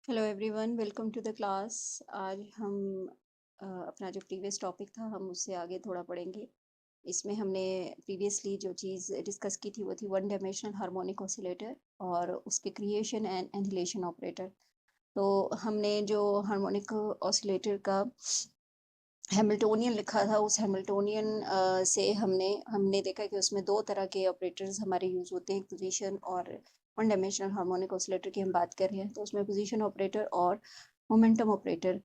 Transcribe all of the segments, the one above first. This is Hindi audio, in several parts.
Hello everyone, welcome to the class. आज हम अपना जो प्रीवियस टॉपिक था हम उससे आगे थोड़ा पढ़ेंगे। इसमें हमने प्रीवियसली जो चीज़ डिस्कस की थी वो थी वन डायमेंशनल हार्मोनिक ऑसिलेटर और उसके क्रिएशन एंड एनिहिलेशन ऑपरेटर। तो हमने जो हार्मोनिक ऑसिलेटर का हैमिल्टोनियन लिखा था उस हैमिल्टोनियन से हमने देखा कि उसमें दो तरह के ऑपरेटर्स हमारे यूज़ होते हैं, पोजीशन और वन डायमेंशनल हार्मोनिक ऑसिलेटर की हम बात कर रहे हैं। तो उसमें पोजीशन ऑपरेटर और मोमेंटम ऑपरेटर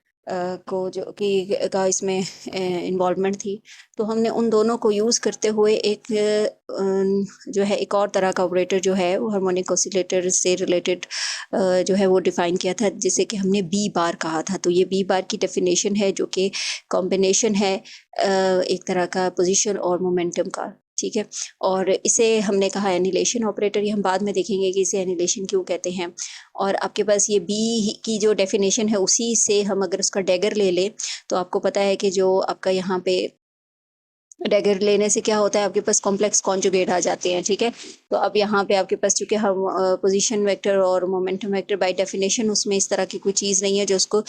को जो कि का इसमें इन्वॉल्वमेंट थी। तो हमने उन दोनों को यूज़ करते हुए एक जो है एक और तरह का ऑपरेटर जो है वो हार्मोनिक ऑसिलेटर से रिलेटेड जो है वो डिफाइन किया था, जिसे कि हमने बी बार कहा था। तो ये बी बार की डेफिनेशन है जो कि कॉम्बिनेशन है एक तरह का पोजीशन और मोमेंटम का, ठीक है। और इसे हमने कहा एनिलेशन ऑपरेटर। ये हम बाद में देखेंगे कि इसे एनिलेशन क्यों कहते हैं। और आपके पास ये बी की जो डेफिनेशन है उसी से हम अगर उसका डैगर ले लें तो आपको पता है कि जो आपका यहाँ पे डैगर लेने से क्या होता है, आपके पास कॉम्प्लेक्स कॉन्जुगेट आ जाते हैं, ठीक है। तो अब यहाँ पे आपके पास चूंकि हम पोजीशन वेक्टर और मोमेंटम वेक्टर बाय डेफिनेशन उसमें इस तरह की कोई चीज़ नहीं है जो उसको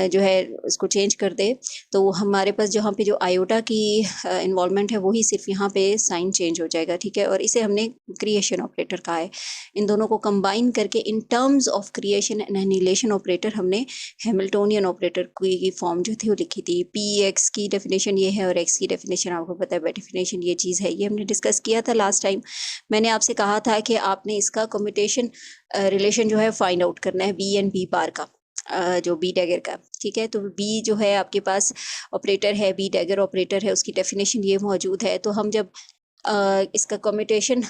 जो है उसको चेंज कर दे। तो हमारे पास जहाँ पे जो आयोटा की इन्वॉल्वमेंट है वही सिर्फ यहाँ पे साइन चेंज हो जाएगा, ठीक है। और इसे हमने क्रिएशन ऑपरेटर कहा है। इन दोनों को कंबाइन करके इन terms of creation and annihilation operator हमने हैमिल्टोनियन ऑपरेटर की फॉर्म जो थी वो लिखी थी। पी एक्स की डेफिनेशन ये है और एक्स की डेफिनेशन आपको पता है, बाय डेफिनेशन ये चीज़ है। ये हमने डिस्कस किया था लास्ट टाइम। मैंने आपसे कहा था कि आपने इसका कम्यूटेशन रिलेशन जो है फाइंड आउट करना है बी एंड बी बार का, जो बी डैगर का, ठीक है। तो बी जो है आपके पास ऑपरेटर है, बी डैगर ऑपरेटर है, उसकी डेफिनेशन ये मौजूद है। तो हम जब इसका कम्यूटेशन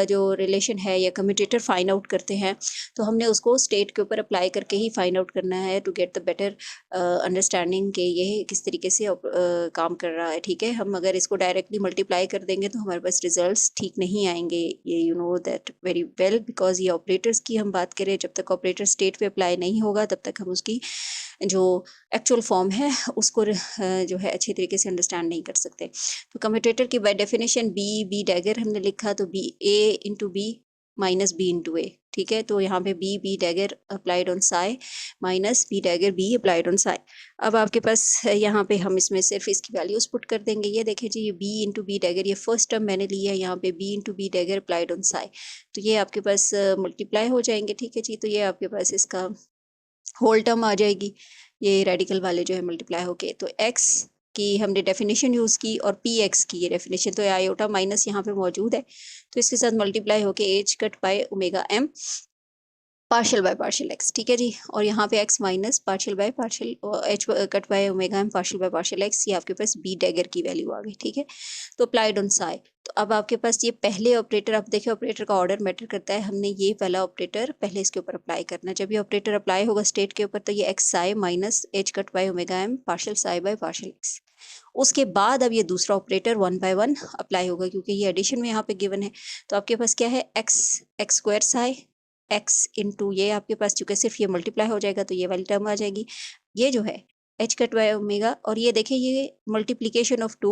जो रिलेशन है या कम्यूटेटर फाइंड आउट करते हैं तो हमने उसको स्टेट के ऊपर अप्लाई करके ही फाइंड आउट करना है to get the better understanding के ये किस तरीके से काम कर रहा है, ठीक है। हम अगर इसको डायरेक्टली मल्टीप्लाई कर देंगे तो हमारे पास रिजल्ट्स ठीक नहीं आएंगे। ये you know that very well, because ये ऑपरेटर्स की हम बात करें, जब तक ऑपरेटर स्टेट पे अप्लाई नहीं होगा तब तक हम उसकी जो एक्चुअल फॉर्म है उसको जो है अच्छी तरीके से अंडरस्टैंड नहीं कर सकते। तो कम्यूटेटर की बाय डेफिनेशन बी डैगर हमने लिखा, तो B A into B minus B into A, ठीक है। तो यहाँ पे B dagger applied on psi minus B dagger B applied on psi. अब आपके पास यहाँ पे हम इसमें सिर्फ इसकी वैल्यूज पुट कर देंगे। ये देखें जी, ये बी इंटू बी डैगर, ये फर्स्ट टर्म मैंने लिया है, यहाँ पे B into B dagger applied on psi. तो ये आपके पास मल्टीप्लाई हो जाएंगे, ठीक है जी। तो ये आपके पास इसका होल टर्म आ जाएगी, ये रेडिकल वाले जो है मल्टीप्लाई होके। तो एक्स की हमने डेफिनेशन यूज़ की और पी एक्स की ये डेफिनेशन, तो आयोटा माइनस यहाँ पे मौजूद है तो इसके साथ मल्टीप्लाई होके H cut by omega M partial by partial X, ठीक है जी। और यहाँ पे X minus partial by partial H cut by omega M partial by partial X, ये आपके पास बी डैगर की वैल्यू आ गई, ठीक है। तो अप्लाइड ऑन साई। तो अब आपके पास ये पहले ऑपरेटर, आप देखिए ऑपरेटर का ऑर्डर मैटर करता है। हमने ये पहला ऑपरेटर पहले इसके ऊपर अप्लाई करना है। जब ये ऑपरेटर अप्लाई होगा स्टेट के ऊपर तो ये X psi minus H cut by omega M partial psi by partial X. उसके बाद अब ये दूसरा operator one by one apply होगा क्योंकि ये एडिशन में यहाँ पे गिवन है। तो आपके पास क्या है, x x square Sai x into ये आपके पास, चूंकि सिर्फ ये मल्टीप्लाई हो जाएगा तो ये वाली टर्म आ जाएगी। ये जो है एच कट बाय ओमेगा, और ये देखिए ये मल्टीप्लीकेशन ऑफ टू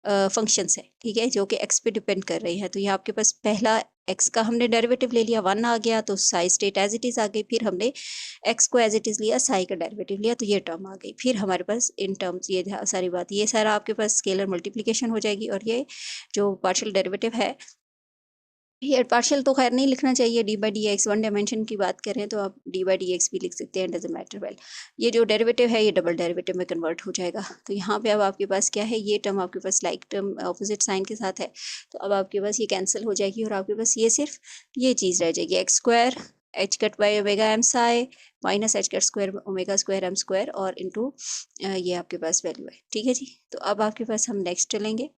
फंक्शंस है, ठीक है, जो कि एक्स पे डिपेंड कर रही है। तो ये आपके पास पहला एक्स का हमने डेरिवेटिव ले लिया, वन आ गया तो psi state as it is आ गई। फिर हमने एक्स को एज इट इज लिया, साई का डेरिवेटिव लिया, तो ये टर्म आ गई। फिर हमारे पास इन टर्म्स ये सारी बात, ये सारा आपके पास स्केलर मल्टीप्लीकेशन हो जाएगी। और ये जो पार्शियल डेरिवेटिव है, ये पार्शियल तो खैर नहीं लिखना चाहिए, D by D x one dimension की बात करें तो आप डी बाई डी एक्स भी लिख सकते हैं, डजेंट मैटर वेल। ये जो डेरिवेटिव है ये डबल डेरिवेटिव में कन्वर्ट हो जाएगा। तो यहाँ पे अब आपके पास क्या है, ये टर्म आपके पास लाइक टर्म ऑपोजिट साइन के साथ है, तो अब आपके पास ये कैंसिल हो जाएगी और आपके पास ये सिर्फ ये चीज़ रह जाएगी, X square H cut by omega M psi minus H cut square omega square M square और इंटू ये आपके पास वैल्यू है, ठीक है जी। तो अब आपके पास हम नेक्स्ट चलेंगे।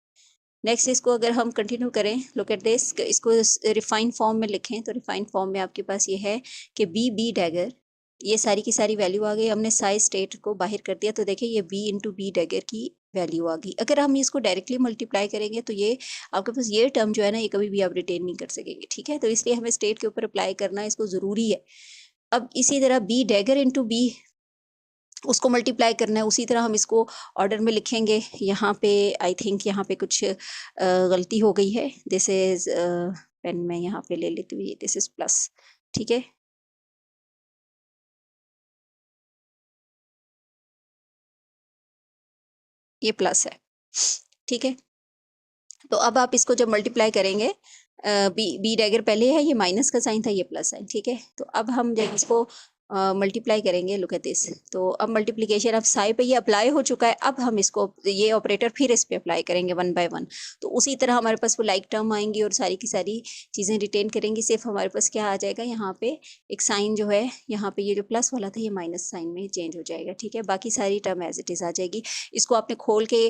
नेक्स्ट इसको अगर हम कंटिन्यू करें, लुक एट दिस, इसको रिफाइंड फॉर्म में लिखें तो रिफाइंड फॉर्म में आपके पास ये है कि बी डैगर, ये सारी की सारी वैल्यू आ गई। हमने साइज स्टेट को बाहर कर दिया तो देखिए ये बी इंटू बी डैगर की वैल्यू आ गई। अगर हम इसको डायरेक्टली मल्टीप्लाई करेंगे तो ये आपके पास ये टर्म जो है ना ये कभी भी आप रिटेन नहीं कर सकेंगे, ठीक है। तो इसलिए हमें स्टेट के ऊपर अप्लाई करना इसको ज़रूरी है। अब इसी तरह बी डैगर इंटू बी उसको मल्टीप्लाई करना है, उसी तरह हम इसको ऑर्डर में लिखेंगे। यहाँ पे आई थिंक यहाँ पे कुछ गलती हो गई है। दिस इज पेन में यहाँ पे ले लेती हुई, दिस इज प्लस, ठीक है। ये प्लस है, ठीक है। तो अब आप इसको जब मल्टीप्लाई करेंगे, बी डैगर पहले है, ये माइनस का साइन था, ये प्लस साइन, ठीक है। तो अब हम जब इसको मल्टीप्लाई करेंगे, लुक एट दिस, तो अब मल्टीप्लिकेशन अब साई पे ये अप्लाई हो चुका है। अब हम इसको ये ऑपरेटर फिर इस पे अप्लाई करेंगे वन बाय वन। तो उसी तरह हमारे पास वो लाइक टर्म आएंगी और सारी की सारी चीज़ें रिटेन करेंगी। सिर्फ हमारे पास क्या आ जाएगा, यहाँ पे एक साइन जो है, यहाँ पे ये जो प्लस वाला था ये माइनस साइन में चेंज हो जाएगा, ठीक है। बाकी सारी टर्म एज इट इज़ आ जाएगी। इसको आपने खोल के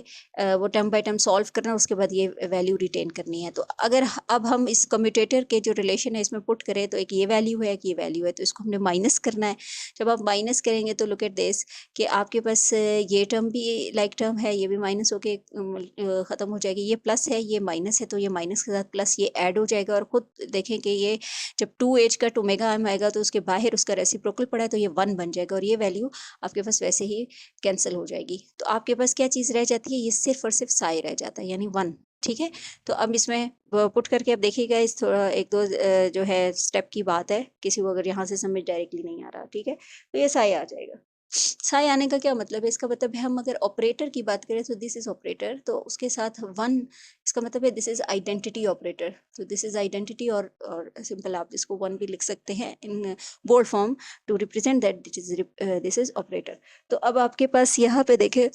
वो टर्म बाय टर्म सॉल्व करना, उसके बाद ये वैल्यू रिटेन करनी है। तो अगर अब हम इस कम्यूटेटर के जो रिलेशन है इसमें पुट करें, तो एक ये वैल्यू है, एक ये वैल्यू है, तो इसको हमने माइनस करना है। जब आप माइनस करेंगे तो लुक एट दिस कि आपके पास ये टर्म भी लाइक टर्म है, ये भी माइनस होके ख़त्म हो जाएगी। ये प्लस है, ये माइनस है, तो ये माइनस के साथ प्लस ये ऐड हो जाएगा। और खुद देखें कि ये जब 2h का ओमेगा m आएगा तो उसके बाहर उसका रेसिप्रोकल पड़ा है, तो ये 1 बन जाएगा और ये वैल्यू आपके पास वैसे ही कैंसिल हो जाएगी। तो आपके पास क्या चीज़ रह जाती है, ये सिर्फ और सिर्फ साई रह जाता है, यानी 1, ठीक है। तो अब इसमें पुट करके अब देखिएगा, इस थोड़ा एक दो जो है स्टेप की बात है, किसी को अगर यहाँ से समझ डायरेक्टली नहीं आ रहा, ठीक है। तो ये साई आ जाएगा। साई आने का क्या मतलब है, इसका मतलब है हम अगर ऑपरेटर की बात करें तो दिस इज ऑपरेटर, तो उसके साथ 1, इसका मतलब है दिस इज आइडेंटिटी ऑपरेटर। तो दिस इज आइडेंटिटी, और सिंपल आप इसको 1 भी लिख सकते हैं in bold form to represent that this is operator. तो अब आपके पास यहाँ पे देखें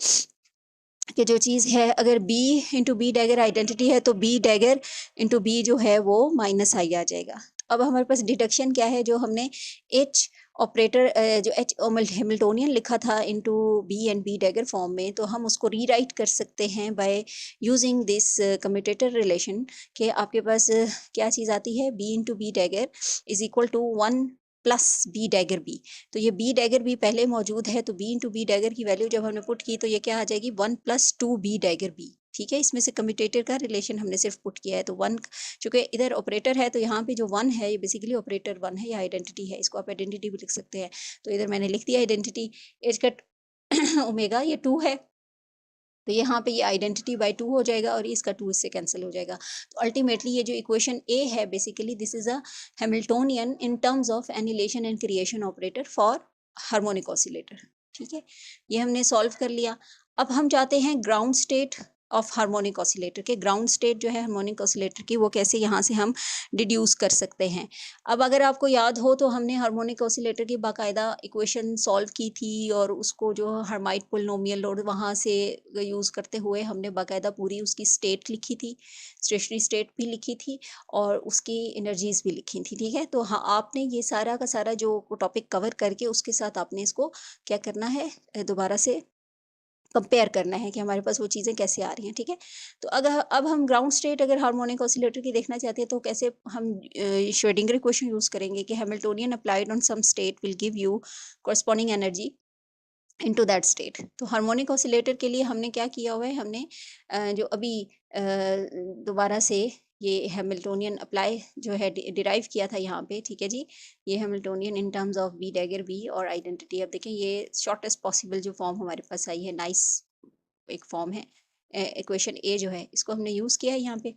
कि जो चीज़ है, अगर b into B dagger identity है, तो b डैगर इंटू बी जो है वो माइनस आई आ जाएगा। अब हमारे पास डिडक्शन क्या है, जो हमने h ऑपरेटर जो h हैमिल्टोनियन लिखा था into B and B dagger form में, तो हम उसको रीराइट कर सकते हैं by using this commutator relation. कि आपके पास क्या चीज़ आती है, b into B dagger is equal to 1 plus B dagger B. तो ये बी डैगर बी पहले मौजूद है, तो बी इंटू बी डैगर की वैल्यू जब हमने पुट की तो ये क्या आ जाएगी, 1 प्लस 2 बी डैगर बी, ठीक है। इसमें से कम्यूटेटर का रिलेशन हमने सिर्फ पुट किया है, तो 1, चूंकि इधर ऑपरेटर है तो यहाँ पे जो 1 है ये बेसिकली ऑपरेटर 1 है, या आइडेंटिटी है, इसको आप आइडेंटिटी भी लिख सकते हैं। तो इधर मैंने लिख दिया आइडेंटिटी, एज कट ओमेगा ये 2 है, तो यहाँ पे ये आइडेंटिटी बाय 2 हो जाएगा और इसका 2 इससे कैंसिल हो जाएगा। तो अल्टीमेटली ये जो इक्वेशन ए है, basically this is a Hamiltonian in terms of annihilation and creation operator for harmonic oscillator, ठीक है। ये हमने सॉल्व कर लिया। अब हम चाहते हैं ground state of harmonic oscillator के, ग्राउंड स्टेट जो है हार्मोनिक ऑसिलेटर की वो कैसे यहाँ से हम डिड्यूस कर सकते हैं। अब अगर आपको याद हो तो हमने हार्मोनिक ऑसिलेटर की बाकायदा इक्वेशन सॉल्व की थी, और उसको जो हर्माइट पोलिनोमियल और वहाँ से यूज़ करते हुए हमने बाकायदा पूरी उसकी स्टेट लिखी थी, स्टेशनरी स्टेट भी लिखी थी और उसकी एनर्जीज भी लिखी थी, ठीक है। तो हाँ, आपने ये सारा का सारा जो टॉपिक कवर करके उसके साथ आपने इसको क्या करना है, दोबारा से कंपेयर करना है कि हमारे पास वो चीज़ें कैसे आ रही हैं, ठीक है। तो अगर अब हम ग्राउंड स्टेट अगर हार्मोनिक ऑसिलेटर की देखना चाहते हैं तो कैसे हम श्रोडिंगर इक्वेशन यूज़ करेंगे कि Hamiltonian applied on some state will give you corresponding energy into that state. तो हार्मोनिक ऑसिलेटर के लिए हमने क्या किया हुआ है, हमने जो अभी दोबारा से ये हैमिल्टोनियन अप्लाई जो है डिराइव किया था यहाँ पे, ठीक है जी। ये Hamiltonian in terms of B dagger B और आइडेंटिटी। अब देखें ये शॉर्टेस्ट पॉसिबल जो फॉर्म हमारे पास आई है, नाइस एक फॉर्म है, इक्वेशन ए जो है, इसको हमने यूज़ किया है यहाँ पे,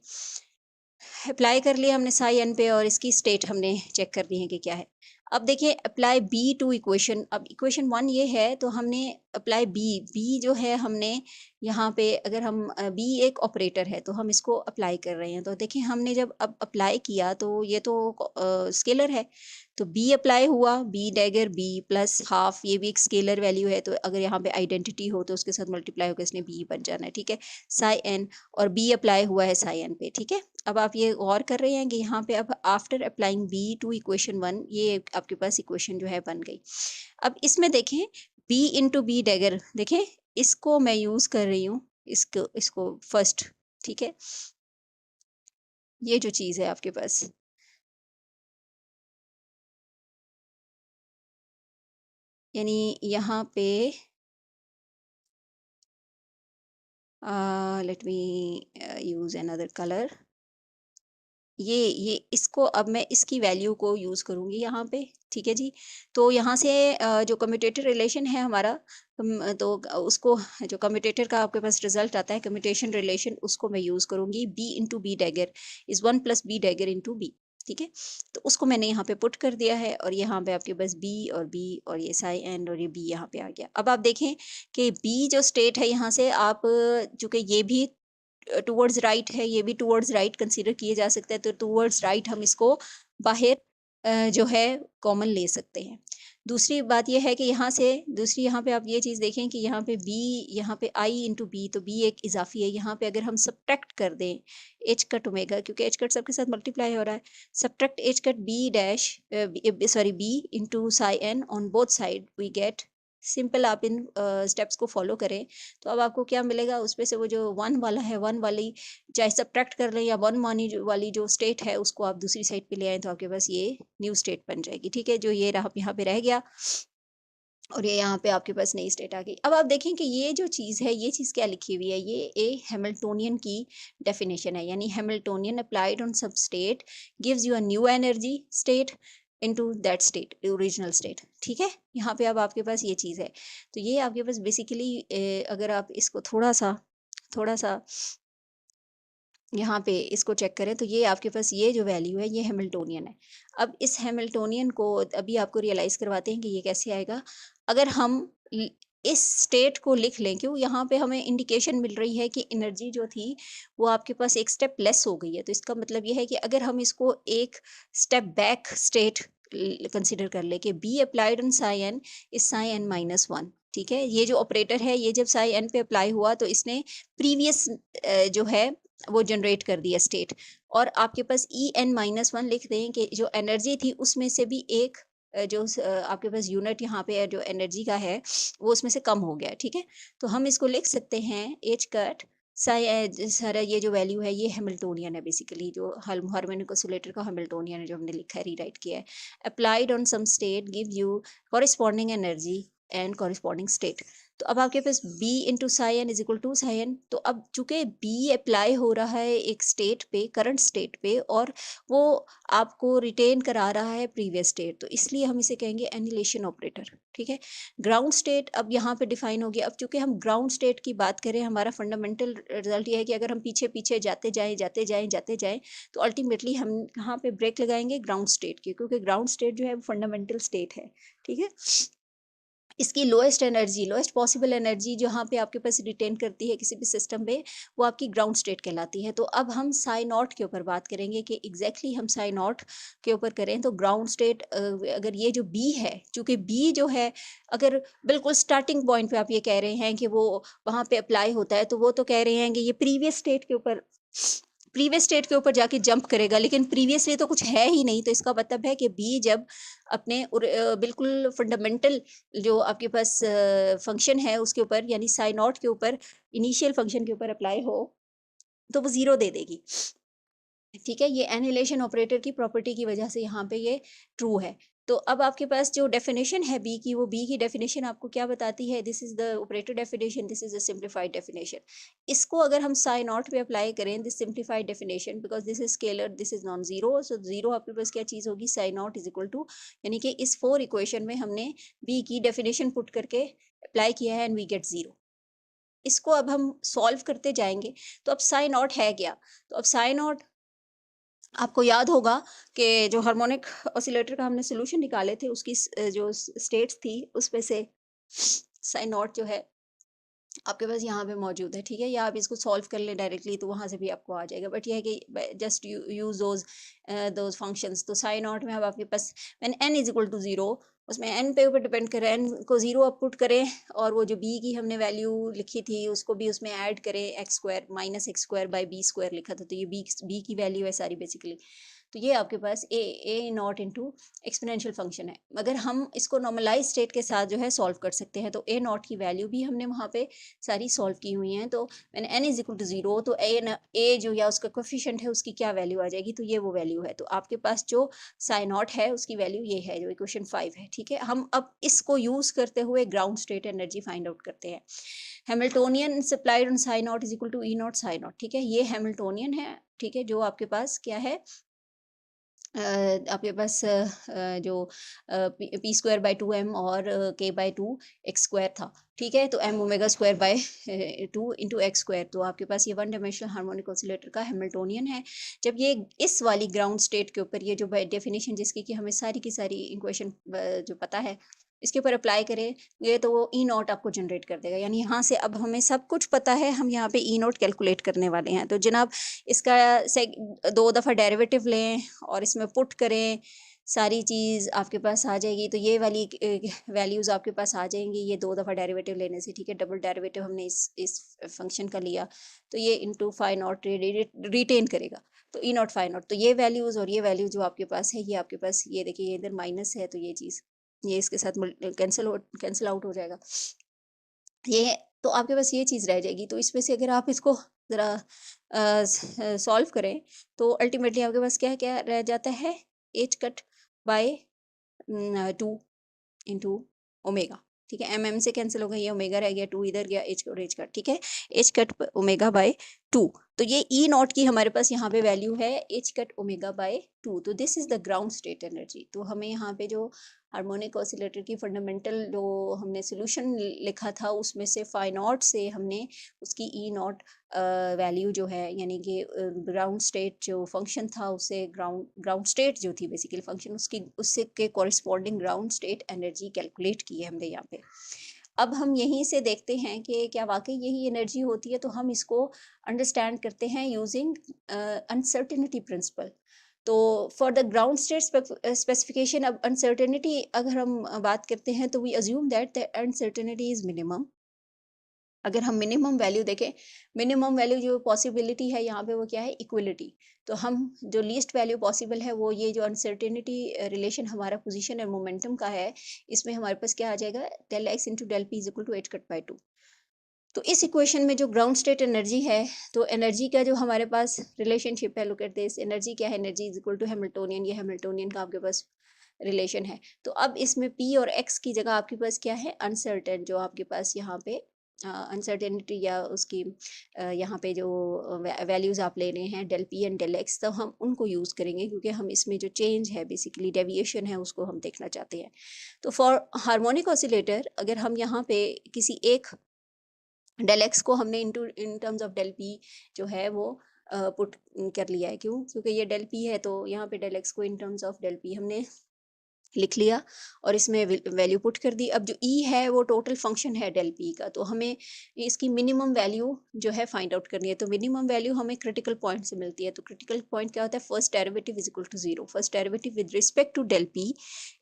अप्लाई कर लिया हमने साई एन पे और इसकी स्टेट हमने चेक कर ली है कि क्या है। अब देखिए अप्लाई बी टू इक्वेशन, अब इक्वेशन 1 ये है तो हमने अप्लाई बी जो है हमने यहाँ पे, अगर हम बी एक ऑपरेटर है तो हम इसको अप्लाई कर रहे हैं। तो देखिए हमने जब अब अप्लाई किया तो ये तो स्केलर है, तो बी अप्लाई हुआ, B dagger B plus half, ये भी एक स्केलर वैल्यू है, तो अगर यहाँ पे आइडेंटिटी हो तो उसके साथ मल्टीप्लाई होकर इसने बी बन जाना है, ठीक है, साई एन। और बी अप्लाई हुआ है साई एन पे, ठीक है। अब आप ये गौर कर रहे हैं कि यहाँ पे अब after applying B to equation 1 ये आपके पास इक्वेशन जो है बन गई। अब इसमें देखें बी इंटू बी डैगर, देखें इसको मैं यूज कर रही हूँ, इसको इसको फर्स्ट, ठीक है। ये जो चीज है आपके पास, यानी यहाँ पे let me use another colour, ये इसको अब मैं इसकी वैल्यू को यूज़ करूँगी यहाँ पे, ठीक है जी। तो यहाँ से जो कम्यूटेटर रिलेशन है हमारा, तो उसको जो कम्यूटेटर का आपके पास रिजल्ट आता है कम्यूटेशन रिलेशन, उसको मैं यूज़ करूँगी, B into B dagger is 1 plus B dagger into B, ठीक है। तो उसको मैंने यहाँ पे पुट कर दिया है और यहाँ पे आपके पास बी और ये साई एन और ये बी यहाँ पे आ गया। अब आप देखें कि बी जो स्टेट है यहाँ से आप चूंकि ये भी टूवर्ड्स राइट है, ये भी टूवर्ड्स राइट कंसीडर किए जा सकते हैं, तो टूवर्ड्स राइट हम इसको बाहर जो है कॉमन ले सकते हैं। दूसरी बात यह है कि यहाँ से दूसरी यहाँ पे आप ये चीज़ देखें कि यहाँ पे b, यहाँ पे i इंटू बी, तो b एक इजाफी है। यहाँ पे अगर हम सब्ट्रैक्ट कर दें h कट ओमेगा, क्योंकि h कट सबके साथ मल्टीप्लाई हो रहा है, subtract h cut b dash sorry b into psi N on both side, we get simple. आप इन स्टेप्स को फॉलो करें तो अब आपको क्या मिलेगा, उसमें से वो जो वन वाला है, वन वाली चाहे सब्ट्रैक्ट कर लें या वन मानी वाली जो स्टेट है उसको आप दूसरी साइड पे ले आए तो आपके पास ये न्यू स्टेट बन जाएगी। ठीक है, जो ये रहा यहाँ पे रह गया और ये यहाँ पे आपके पास नई स्टेट आ गई। अब आप देखें कि ये जो चीज़ है, ये चीज़ क्या लिखी हुई है, ये ए हैमिल्टोनियन की डेफिनेशन है, यानी हैमिल्टोनियन अप्लाइड ऑन सब state gives you a new energy state into that state, original state. ठीक है, यहाँ पे अब आपके पास ये चीज़ है। तो ये आपके पास बेसिकली अगर आप इसको थोड़ा सा यहाँ पे इसको चेक करें तो ये आपके पास ये जो वैल्यू है ये हैमिल्टोनियन है। अब इस हैमिल्टोनियन को अभी आपको रियलाइज करवाते हैं कि ये कैसे आएगा। अगर हम इस स्टेट को लिख लें, क्यों यहाँ पे हमें इंडिकेशन मिल रही है कि एनर्जी जो थी वो आपके पास एक स्टेप लेस हो गई है, तो इसका मतलब ये है कि अगर हम इसको एक स्टेप बैक स्टेट कंसिडर कर ले कि B applied on psi N is psi N -1। ठीक है, ये जो ऑपरेटर है ये जब साई एन पे अप्लाई हुआ तो इसने प्रीवियस जो है वो जनरेट कर दिया स्टेट, और आपके पास En-1 लिख दें कि जो एनर्जी थी उसमें से भी एक जो आपके पास यूनिट यहाँ पे जो एनर्जी का है वो उसमें से कम हो गया। ठीक है, तो हम इसको लिख सकते हैं एच कट सारा ये जो वैल्यू है ये हैमिल्टोनियन है, बेसिकली जो हार्मोनिक ऑसिलेटर का हैमिल्टोनियन है जो हमने लिखा है, रीराइट किया है। Applied on some state give you corresponding energy and corresponding state. तो अब आपके पास b into psi N is equal to psi N. तो अब चूंकि b अप्लाई हो रहा है एक स्टेट पे, करंट स्टेट पे, और वो आपको रिटेन करा रहा है प्रीवियस स्टेट, तो इसलिए हम इसे कहेंगे एनिलेशन ऑपरेटर। ठीक है, ग्राउंड स्टेट अब यहाँ पे डिफाइन हो गया। अब चूंकि हम ग्राउंड स्टेट की बात करें, हमारा फंडामेंटल रिजल्ट ये है कि अगर हम पीछे पीछे जाते जाएं तो अल्टीमेटली हम यहाँ पे ब्रेक लगाएंगे ग्राउंड स्टेट की, क्योंकि ग्राउंड स्टेट जो है वो फंडामेंटल स्टेट है। ठीक है, इसकी lowest energy, lowest possible energy जहाँ पे आपके पास रिटेन करती है किसी भी सिस्टम में, वो आपकी ग्राउंड स्टेट कहलाती है। तो अब हम साई नॉट के ऊपर बात करेंगे कि एग्जैक्टली हम साई नॉट के ऊपर करें तो ग्राउंड स्टेट अगर ये जो बी है, चूंकि बी जो है अगर बिल्कुल स्टार्टिंग पॉइंट पे आप ये कह रहे हैं कि वो वहाँ पे अप्लाई होता है, तो वो तो कह रहे हैं कि ये प्रीवियस स्टेट के ऊपर जाके जंप करेगा, लेकिन प्रीवियसली तो कुछ है ही नहीं। तो इसका मतलब है कि बी जब अपने बिल्कुल फंडामेंटल जो आपके पास फंक्शन है उसके ऊपर, यानी साई नॉट के ऊपर, इनिशियल फंक्शन के ऊपर अप्लाई हो तो वो 0 दे देगी। ठीक है, ये एनिलेशन ऑपरेटर की प्रॉपर्टी की वजह से यहाँ पे ये ट्रू है। तो अब आपके पास जो डेफिनेशन है बी की, वो बी की डेफिनेशन आपको क्या बताती है, this is the operator definition, this is the simplified definition. इसको अगर हम साई नॉट पे अप्लाई करें this simplified definition, because this is scalar, this is non zero, so zero आपके पास क्या चीज़ होगी, psi not is equal to, यानी कि इस 4 इक्वेशन में हमने बी की डेफिनेशन पुट करके अप्लाई किया है एंड वी गेट 0। इसको अब हम सॉल्व करते जाएंगे तो अब साई नॉट है क्या, तो अब साई नॉट आपको याद होगा कि जो हार्मोनिक ऑसिलेटर का हमने सोल्यूशन निकाले थे उसकी जो स्टेट्स थी उसमें से साइन नॉट जो है आपके पास यहाँ पे मौजूद है। ठीक है, या आप इसको सॉल्व कर लें डायरेक्टली तो वहाँ से भी आपको आ जाएगा, बट यह है कि जस्ट यूज दोज फंक्शंस। तो साइन नॉट में अब आपके पास when n is equal to 0, उसमें n पे ऊपर डिपेंड करें, n को 0 आप पुट करें और वो जो b की हमने वैल्यू लिखी थी उसको भी उसमें ऐड करें, x² - x² बाई b² लिखा था, तो ये b की वैल्यू है सारी बेसिकली। तो ये आपके पास ए नॉट इंटू एक्सपोनेंशियल फंक्शन है। अगर हम इसको नॉर्मलाइज स्टेट के साथ जो है सॉल्व कर सकते हैं, तो ए नॉट की वैल्यू भी हमने वहाँ पे सारी सॉल्व की हुई हैं। तो when n is equal to 0, तो ए जो या उसका कोफिशिएंट है उसकी क्या वैल्यू आ जाएगी, तो ये वो वैल्यू है। तो आपके पास जो साइन नॉट है उसकी वैल्यू ये है जो इक्वेशन 5 है। ठीक है, हम अब इसको यूज करते हुए ground state energy find out करते हैं। Hamiltonian applied on psi not is equal to E not psi not. ठीक है, ये हैमिल्टोनियन है। ठीक है, जो आपके पास क्या है, आपके पास जो पी स्क्वायर बाई 2m और k बाई 2x² था, ठीक है? तो m omega square by 2 into x square, तो आपके पास ये वन डायमेंशनल हार्मोनिक ऑसिलेटर का हैमिल्टोनियन है। जब ये इस वाली ग्राउंड स्टेट के ऊपर, ये जो डेफिनेशन जिसकी कि हमें सारी की सारी इक्वेशन जो पता है, इसके ऊपर अप्लाई करें, ये तो वो ई नॉट आपको जनरेट कर देगा। यानी यहाँ से अब हमें सब कुछ पता है, हम यहाँ पे ई नॉट कैलकुलेट करने वाले हैं। तो जनाब इसका 2 दफ़ा डेरिवेटिव लें और इसमें पुट करें, सारी चीज़ आपके पास आ जाएगी। तो ये वाली वैल्यूज़ आपके पास आ जाएंगी, ये 2 दफ़ा डेरिवेटिव लेने से, ठीक है? डबल डेरिवेटिव हमने इस फंक्शन का लिया, तो ये इंटू फाई नॉट रिटेन करेगा, तो ई नॉट फाई नॉट। तो ये वैल्यूज़ और ये वैल्यू जो आपके पास है, ये आपके पास, ये देखिए, ये इधर माइनस है, तो ये चीज़ ये इसके साथ कैंसिल आउट हो जाएगा। ये तो आपके पास ये चीज़ रह जाएगी। तो इसमें से अगर आप इसको ज़रा सॉल्व करें, तो अल्टीमेटली आपके पास क्या क्या रह जाता है, H cut bye 2 into omega, ठीक है? एम से कैंसिल हो गया, ये ओमेगा रह गया, 2 इधर गया, एच और एच कट, ठीक है? H cut omega by 2। तो ये ई नॉट की हमारे पास यहाँ पे वैल्यू है एच कट ओमेगा बाय 2। तो this is the ground state energy. तो हमें यहाँ पे जो हार्मोनिक ऑसिलेटर की फंडामेंटल जो हमने सोल्यूशन लिखा था, उसमें से फाई नॉट से हमने उसकी ई नॉट वैल्यू जो है, यानी कि ग्राउंड स्टेट जो फंक्शन था, उससे ग्राउंड स्टेट जो थी बेसिकली फंक्शन, उसकी उससे के corresponding ground state energy calculate की है हमने यहाँ पे। अब हम यहीं से देखते हैं कि क्या वाकई यही एनर्जी होती है। तो हम इसको अंडरस्टैंड करते हैं यूजिंग अनसर्टेनिटी प्रिंसिपल। तो for the ground state specification, अब अनसर्टेनिटी अगर हम बात करते हैं, तो we assume that the uncertainty is minimum. अगर हम मिनिमम वैल्यू देखें, मिनिमम वैल्यू जो पॉसिबिलिटी है यहाँ पे वो क्या है, इक्वलिटी। तो हम जो लीस्ट वैल्यू पॉसिबल है वो ये जो अनसर्टेनिटी रिलेशन हमारा पोजीशन और मोमेंटम का है, इसमें हमारे पास क्या आ जाएगा, del X into del P is equal to H cut by 2। तो इस इक्वेशन में जो ग्राउंड स्टेट एनर्जी है, तो एनर्जी का जो हमारे पास रिलेशनशिप है, लुक एट दिस, एनर्जी क्या है, energy is equal to Hamiltonian, ये हैमिल्टोनियन का आपके पास रिलेशन है। तो अब इसमें पी और एक्स की जगह आपके पास क्या है, अनसर्टेन, जो आपके पास यहाँ पे अनसर्टेनिटी या उसकी यहाँ पे जो वैल्यूज आप ले रहे हैं, del P and del X, तो हम उनको यूज़ करेंगे, क्योंकि हम इसमें जो चेंज है, बेसिकली डेविएशन है, उसको हम देखना चाहते हैं। तो फॉर हार्मोनिक ऑसिलेटर, अगर हम यहाँ पे किसी एक डेल एक्स को हमने in terms of del P जो है वो पुट कर लिया है। क्यों? क्योंकि ये डेल पी है, तो यहाँ पे डेल एक्स को in terms of del P हमने लिख लिया और इसमें वैल्यू पुट कर दी। अब जो ई है वो टोटल फंक्शन है डेल पी का, तो हमें इसकी मिनिमम वैल्यू जो है फाइंड आउट करनी है। तो मिनिमम वैल्यू हमें क्रिटिकल पॉइंट से मिलती है। तो क्रिटिकल पॉइंट क्या होता है, first derivative is equal to 0, first derivative with respect to del P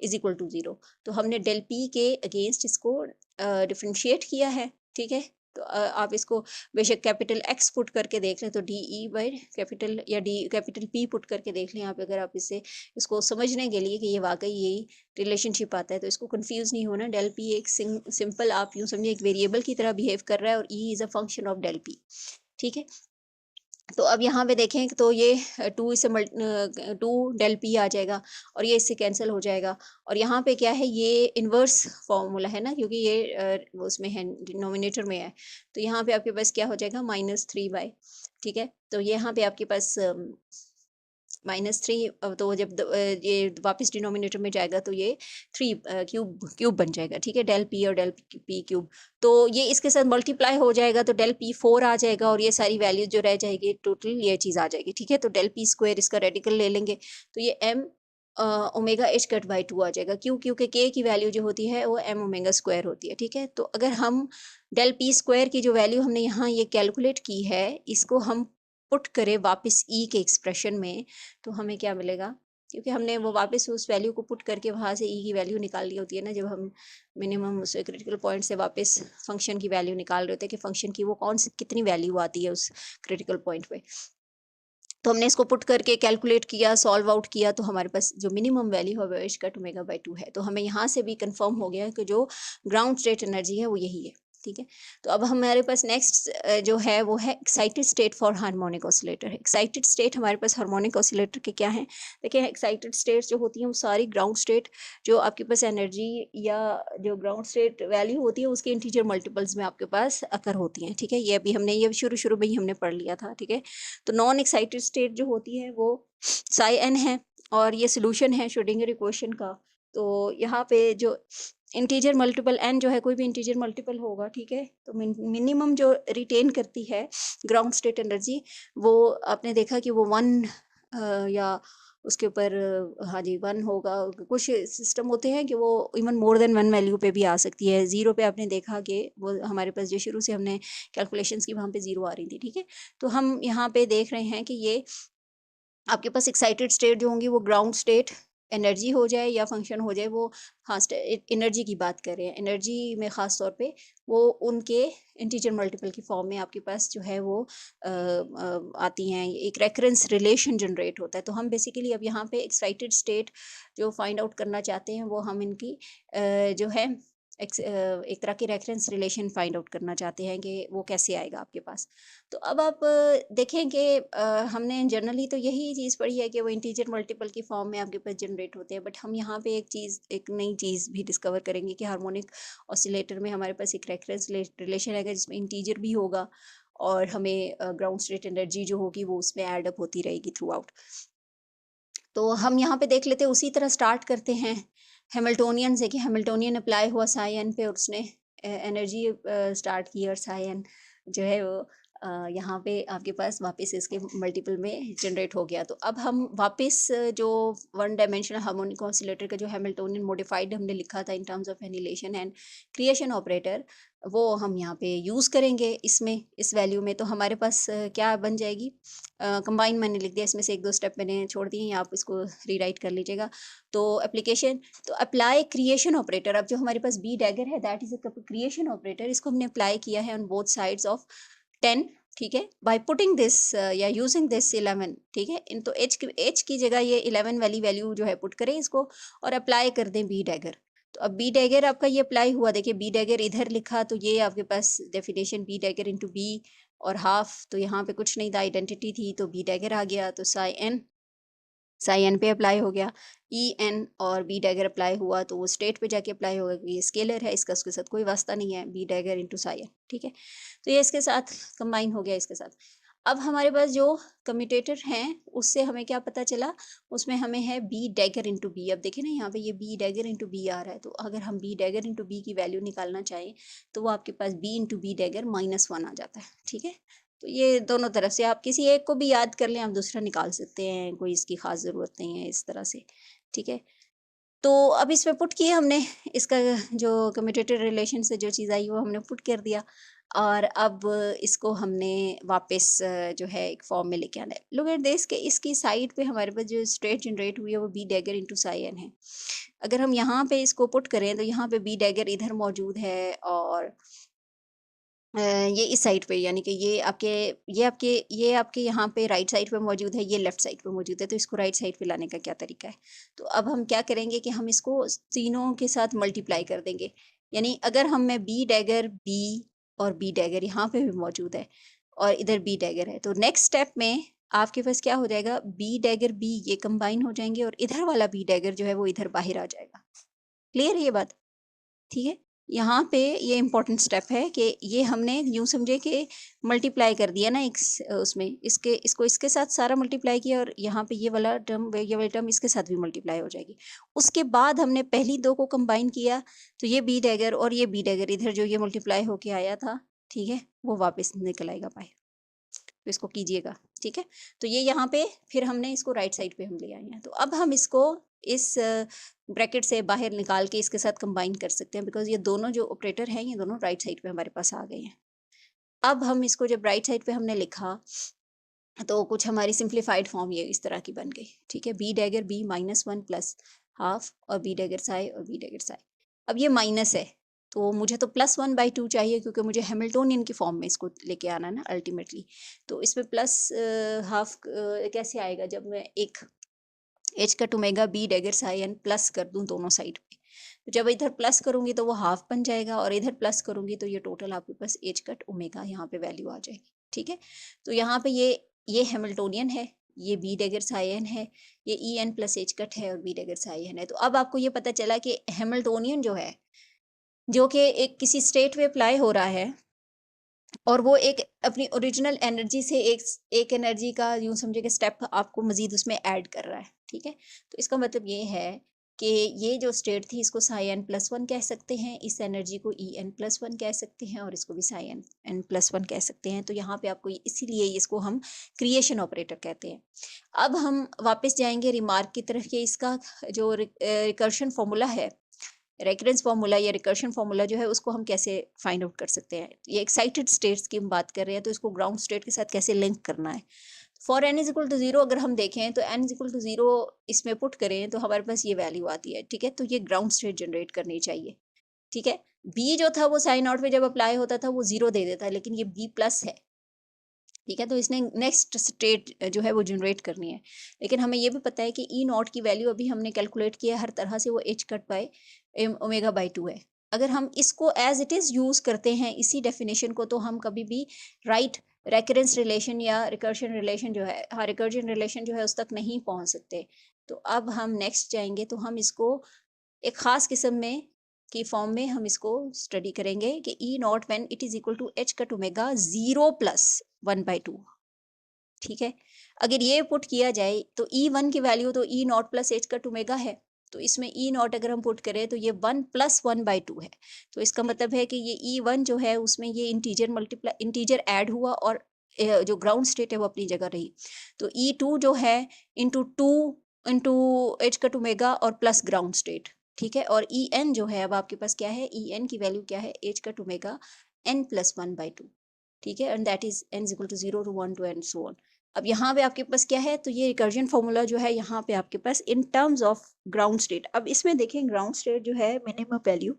is equal to 0। तो हमने डेल पी के अगेंस्ट इसको डिफ्रेंशिएट किया है, ठीक है? तो आप इसको बेशक कैपिटल एक्स पुट करके देख लें, तो डी ई बाई कैपिटल या डी कैपिटल पी पुट करके देख लें आप, अगर आप इससे इसको समझने के लिए कि ये वाकई यही रिलेशनशिप आता है। तो इसको कंफ्यूज नहीं होना, डेल पी एक सिंपल, आप यूँ समझिए, एक वेरिएबल की तरह बिहेव कर रहा है, और E is a function of del P, ठीक है? तो अब यहाँ पे देखें, तो ये 2 डेल पी आ जाएगा और ये इससे कैंसिल हो जाएगा। और यहाँ पे क्या है, ये इन्वर्स फॉर्मूला है ना, क्योंकि ये उसमें है, डिनोमिनेटर में है। तो यहाँ पे आपके पास क्या हो जाएगा, -3/, ठीक है? तो यहाँ पे आपके पास -3, तो जब ये वापस डिनोमिनेटर में जाएगा, तो ये 3 क्यूब बन जाएगा, ठीक है? डेल पी और डेल पी क्यूब, तो ये इसके साथ मल्टीप्लाई हो जाएगा, तो डेल पी 4 आ जाएगा, और ये सारी वैल्यू जो रह जाएगी टोटल ये चीज़ आ जाएगी, ठीक है? तो डेल पी स्क्वायर इसका रेडिकल ले लेंगे, तो ये M omega H cut by 2 आ जाएगा। क्यों? क्योंकि के की वैल्यू जो होती है वो एम ओमेगा स्क्वायर होती है, ठीक है? तो अगर हम डेल पी स्क्वायर की जो वैल्यू हमने यहाँ ये कैलकुलेट की है, इसको हम पुट करें वापस ई के एक्सप्रेशन में, तो हमें क्या मिलेगा? क्योंकि हमने वो वापस उस वैल्यू को पुट करके वहाँ से ई की वैल्यू निकाल ली होती है ना, जब हम मिनिमम उस क्रिटिकल पॉइंट से वापस फंक्शन की वैल्यू निकाल रहे होते हैं कि फंक्शन की वो कौन सी कितनी वैल्यू आती है उस क्रिटिकल पॉइंट पे। तो हमने इसको पुट करके कैलकुलेट किया, सॉल्व आउट किया, तो हमारे पास जो मिनिमम वैल्यू है वो एच कट ओमेगा बाई 2 है। तो हमें यहाँ से भी कंफर्म हो गया कि जो ग्राउंड स्टेट एनर्जी है वो यही है, ठीक है? तो अब हमारे पास नेक्स्ट जो है वो है excited state for harmonic oscillator. Excited state हमारे पास हार्मोनिक ऑसिलेटर के क्या हैं? देखिए, एक्साइटेड स्टेट्स जो होती हैं वो सारी ग्राउंड स्टेट जो आपके पास एनर्जी या जो ग्राउंड स्टेट वैल्यू होती है उसके इंटीजर मल्टीपल्स में आपके पास अकर होती हैं, ठीक है? ये अभी हमने ये शुरू में ही हमने पढ़ लिया था, ठीक है? तो नॉन एक्साइटेड स्टेट जो होती है वो साई एन है, और ये सोल्यूशन है श्रोडिंगर इक्वेशन का। तो यहाँ पे जो इंटीजर मल्टीपल एन जो है, कोई भी इंटीजर मल्टीपल होगा, ठीक है, तो मिनिमम जो रिटेन करती है ग्राउंड स्टेट एनर्जी, वो आपने देखा कि वो 1 या उसके ऊपर, हाँ जी 1 होगा। कुछ सिस्टम होते हैं कि वो इवन मोर देन 1 वैल्यू पे भी आ सकती है। 0 पे आपने देखा कि वो हमारे पास जो शुरू से हमने कैलकुलेशंस की वहाँ पे 0 आ रही थी, ठीक है। तो हम यहाँ पे देख रहे हैं कि ये आपके पास एक्साइटेड स्टेट जो होंगी वो ग्राउंड स्टेट एनर्जी हो जाए या फंक्शन हो जाए, वो हाँ एनर्जी की बात कर रहे हैं। एनर्जी में ख़ास तौर पे वो उनके इंटीजर मल्टीपल की फॉर्म में आपके पास जो है वो आती हैं। एक रेकरेंस रिलेशन जनरेट होता है। तो हम बेसिकली अब यहाँ पे एक्साइटेड स्टेट जो फाइंड आउट करना चाहते हैं, वो हम इनकी जो है एक तरह की रेफरेंस रिलेशन फाइंड आउट करना चाहते हैं कि वो कैसे आएगा आपके पास। तो अब आप देखें कि हमने जनरली तो यही चीज़ पढ़ी है कि वो इंटीजर मल्टीपल की फॉर्म में आपके पास जनरेट होते हैं, बट हम यहाँ पे एक नई चीज़ भी डिस्कवर करेंगे कि हार्मोनिक ऑसिलेटर में हमारे पास एक रेफरेंस रिलेशन आएगा जिसमें इंटीजर भी होगा और हमें ग्राउंड स्टेट एनर्जी जो होगी वो उसमें एड अप होती रहेगी थ्रू आउट। तो हम यहाँ पे देख लेते हैं, उसी तरह स्टार्ट करते हैं हैमिल्टोनियन से कि हैमिल्टोनियन अप्लाई हुआ साई एन पे और उसने एनर्जी स्टार्ट की, और साई एन जो है वो यहाँ पे आपके पास वापस इसके मल्टीपल में जनरेट हो गया। तो अब हम वापस जो 1 डायमेंशनल हार्मोनिक ऑसिलेटर का जो हैमिल्टोनियन मॉडिफाइड हमने लिखा था इन terms of annihilation and creation operator, वो हम यहाँ पे यूज़ करेंगे इसमें, इस वैल्यू में। तो हमारे पास क्या बन जाएगी, कंबाइन मैंने लिख दिया, इसमें से 1-2 स्टेप मैंने छोड़ दिए, आप इसको रीराइट कर लीजिएगा। तो एप्लीकेशन, तो अप्लाई क्रिएशन ऑपरेटर, अब जो हमारे पास बी डैगर है that is a creation operator, इसको हमने अप्लाई किया है ऑन बोथ साइड्स ऑफ 10, ठीक है, बाय पुटिंग दिस या यूजिंग दिस 11, ठीक है। इन तो एच की जगह ये 11 वाली वैल्यू जो है पुट करें इसको और अप्लाई कर दें बी डैगर। तो अब बी डैगर आपका ये अप्लाई हुआ, देखिए बी डैगर इधर लिखा, तो ये आपके पास definition B dagger into B और हाफ, तो यहाँ पे कुछ नहीं था, आइडेंटिटी थी, तो बी डैगर आ गया, तो साई एन पे अप्लाई हो गया। ई एन और बी डैगर अप्लाई हुआ तो वो स्टेट पे जाके अप्लाई होगा, क्योंकि ये स्केलर है, इसका उसके साथ कोई वास्ता नहीं है, B dagger into psi N, ठीक है। तो ये इसके साथ कंबाइन हो गया इसके साथ। अब हमारे पास जो कम्यूटेटर हैं उससे हमें क्या पता चला, उसमें हमें है बी डैगर इंटू बी। अब देखिए ना यहाँ पे ये बी डैगर इंटू बी आ रहा है, तो अगर हम बी डैगर इंटू बी की वैल्यू निकालना चाहें तो वो आपके पास बी इंटू बी डैगर -1 आ जाता है, ठीक है। तो ये दोनों तरफ से आप किसी एक को भी याद कर लें, आप दूसरा निकाल सकते हैं, कोई इसकी खास ज़रूरत नहीं है इस तरह से, ठीक है। तो अब इसमें पुट किया हमने, इसका जो कम्यूटेटर रिलेशन से जो चीज़ आई वो हमने पुट कर दिया, और अब इसको हमने वापस जो है एक फॉर्म में लेके आना है। लुक एट दिस के इसकी साइड पे हमारे पास जो स्टेट जनरेट हुई है वो B dagger into psi N है। अगर हम यहाँ पे इसको पुट करें तो यहाँ पे बी डैगर इधर मौजूद है, और ये इस साइड पे, यानी कि ये आपके यहाँ पे राइट साइड पे मौजूद है, ये लेफ्ट साइड पे मौजूद है, तो इसको राइट साइड पे लाने का क्या तरीका है। तो अब हम क्या करेंगे कि हम इसको तीनों के साथ मल्टीप्लाई कर देंगे। यानी अगर हम में बी डैगर बी और बी डैगर यहाँ पे भी मौजूद है और इधर बी डैगर है, तो नेक्स्ट स्टेप में आपके पास क्या हो जाएगा, बी डैगर बी ये कंबाइन हो जाएंगे और इधर वाला बी डैगर जो है वो इधर बाहर आ जाएगा। क्लियर है ये बात, ठीक है। यहाँ पे ये इम्पोर्टेंट स्टेप है कि ये हमने यूँ समझे कि मल्टीप्लाई कर दिया ना उसमें इसको इसके साथ सारा मल्टीप्लाई किया, और यहाँ पे ये वाला टर्म इसके साथ भी मल्टीप्लाई हो जाएगी। उसके बाद हमने पहली दो को कंबाइन किया, तो ये बी डैगर और ये बी डैगर इधर जो ये मल्टीप्लाई होके आया था, ठीक है, वो वापस निकल आएगा बाहर। तो इसको कीजिएगा, ठीक है। तो ये यहाँ पे फिर हमने इसको राइट साइड पे हम ले आए हैं। तो अब हम इसको इस ब्रैकेट से बाहर निकाल के इसके साथ कंबाइन कर सकते हैं, बिकॉज ये दोनों जो ऑपरेटर हैं ये दोनों राइट साइड पे हमारे पास आ गए हैं। अब हम इसको जब राइट साइड पे हमने लिखा तो कुछ हमारी सिंप्लीफाइड फॉर्म ये इस तरह की बन गई, ठीक है। B dagger B -1 plus half और बी डैगर साई और बी डैगर साई। अब ये माइनस है तो मुझे तो +1/2 चाहिए, क्योंकि मुझे हैमिल्टोनियन की फॉर्म में इसको लेके आना है ना अल्टीमेटली। तो इसमें प्लस हाफ कैसे आएगा, जब मैं एक H cut omega B dagger psi N plus कर दूं दोनों साइड पे। तो जब इधर प्लस करूंगी तो वो हाफ बन जाएगा, और इधर प्लस करूंगी तो ये टोटल आपके पास एच कट ओमेगा यहाँ पे वैल्यू आ जाएगी, ठीक है। तो यहाँ पे ये हैमिल्टोनियन है, ये बी डैगर साई एन है, ये E N plus H cut है और बी डैगर साई एन है। तो अब आपको ये पता चला कि हैमिल्टोनियन जो है, जो कि एक किसी स्टेट में अप्लाई हो रहा है, और वो एक अपनी ओरिजिनल एनर्जी से एक एनर्जी का यूँ समझे कि स्टेप आपको मज़ीद उसमें ऐड कर रहा है। ठीक है। तो इसका मतलब ये है कि ये जो स्टेट थी इसको साई n प्लस वन कह सकते हैं, इस एनर्जी को ई एन प्लस वन कह सकते हैं और इसको भी साई n प्लस वन कह सकते हैं। तो यहाँ पे आपको इसीलिए इसको हम क्रिएशन ऑपरेटर कहते हैं। अब हम वापस जाएंगे रिमार्क की तरफ कि इसका जो रिकर्शन फॉर्मूला है, रेकरेंस फार्मूला या रिकर्शन फार्मूला जो है उसको हम कैसे फाइंड आउट कर सकते हैं। ये एक्साइटेड स्टेट्स की हम बात कर रहे हैं, तो इसको ग्राउंड स्टेट के साथ कैसे लिंक करना है। For n is equal to zero अगर हम देखें तो n is equal to zero इसमें पुट करें तो हमारे पास ये वैल्यू आती है, ठीक है। तो ये ग्राउंड स्टेट जनरेट करनी चाहिए, ठीक है। b जो था वो साइन नॉट पे जब अप्लाई होता था वो जीरो दे देता है, लेकिन ये b प्लस है, ठीक है। तो इसने नेक्स्ट स्टेट जो है वो जनरेट करनी है, लेकिन हमें ये भी पता है कि ई नॉट की वैल्यू अभी हमने कैलकुलेट किया हर तरह से वो H cut by omega by to है। अगर हम इसको एज इट इज़ यूज़ करते हैं इसी डेफिनेशन को, तो हम कभी भी राइट रेकरेंस रिलेशन या रिकर्शन रिलेशन जो है, हाँ रिकर्जन रिलेशन जो है उस तक नहीं पहुंच सकते। तो अब हम नेक्स्ट जाएंगे तो हम इसको एक ख़ास किस्म में की फॉर्म में हम इसको स्टडी करेंगे कि E naught when it is equal to H cut omega zero plus one by two, ठीक है। अगर ये पुट किया जाए तो ई वन की वैल्यू तो E naught plus H cut omega है, तो इसमें ई नॉट अगर हम पुट करें तो ये one plus one by to है। तो इसका मतलब है कि ये ई वन जो है उसमें ये इंटीजर ऐड हुआ और जो ग्राउंड स्टेट है वो अपनी जगह रही। तो ई टू जो है two into H cut omega और प्लस ग्राउंड स्टेट, ठीक है। और ई एन जो है अब आपके पास क्या है, ई एन की वैल्यू क्या है, H cut omega N plus one by two, ठीक है। And that is N is equal to zero to one two and so on. अब यहाँ पे आपके पास क्या है, तो ये रिकर्जन फॉर्मूला जो है यहाँ पे आपके पास in terms of ground state. अब इसमें देखें ग्राउंड स्टेट जो है मिनिमम वैल्यू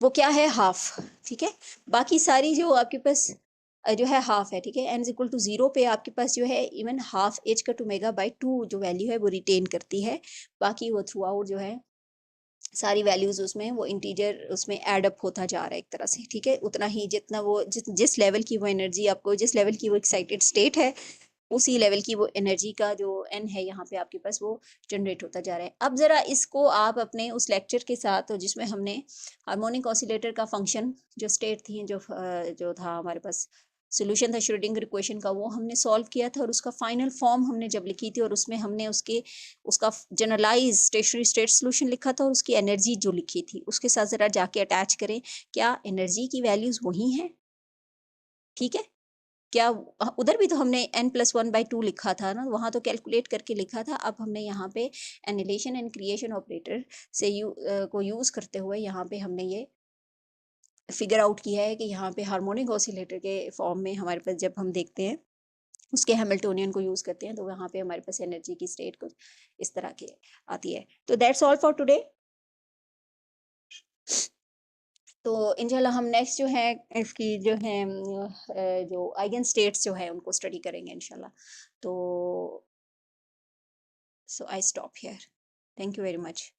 वो क्या है, हाफ, ठीक है। बाकी सारी जो आपके पास जो है हाफ है, ठीक है। N is equal to zero पे आपके पास जो है इवन हाफ एच का ओमेगा बाई टू जो वैल्यू है वो रिटेन करती है। बाकी वो थ्रू आउट जो है सारी वैल्यूज उसमें वो इंटीजर उसमें ऐड अप होता जा रहा है एक तरह से, ठीक है। उतना ही जितना वो जिस लेवल की वो एनर्जी आपको, जिस लेवल की वो एक्साइटेड स्टेट है, उसी लेवल की वो एनर्जी का जो एन है यहाँ पे आपके पास वो जनरेट होता जा रहा है। अब जरा इसको आप अपने उस लेक्चर के साथ जिसमें हमने हार्मोनिक ऑसिलेटर का फंक्शन जो स्टेट थी जो था हमारे पास सोल्यूशन था श्रोडिंगर इक्वेशन का, वो हमने सॉल्व किया था और उसका फाइनल फॉर्म हमने जब लिखी थी और उसमें हमने उसका जनरलाइज स्टेशनरी स्टेट सोल्यूशन लिखा था और उसकी एनर्जी जो लिखी थी उसके साथ जरा जाके अटैच करें, क्या एनर्जी की वैल्यूज वही हैं, ठीक है। क्या उधर भी तो हमने n plus one by to लिखा था ना, वहां तो कैलकुलेट करके लिखा था। अब हमने यहाँ पे एनिलेशन एंड क्रिएशन ऑपरेटर से को यूज करते हुए यहाँ पे हमने ये फिगर आउट किया है कि यहाँ पे हार्मोनिक ऑसिलेटर के फॉर्म में हमारे पास जब हम देखते हैं उसके हैमिल्टोनियन को यूज करते हैं तो यहाँ पे हमारे पास एनर्जी की स्टेट कुछ इस तरह की आती है। तो दैट्स ऑल फॉर टुडे। तो इंशाल्लाह हम नेक्स्ट जो है इसकी जो है जो आइगन स्टेट्स जो है उनको स्टडी करेंगे इंशाल्लाह। तो so I stop here, thank you very much.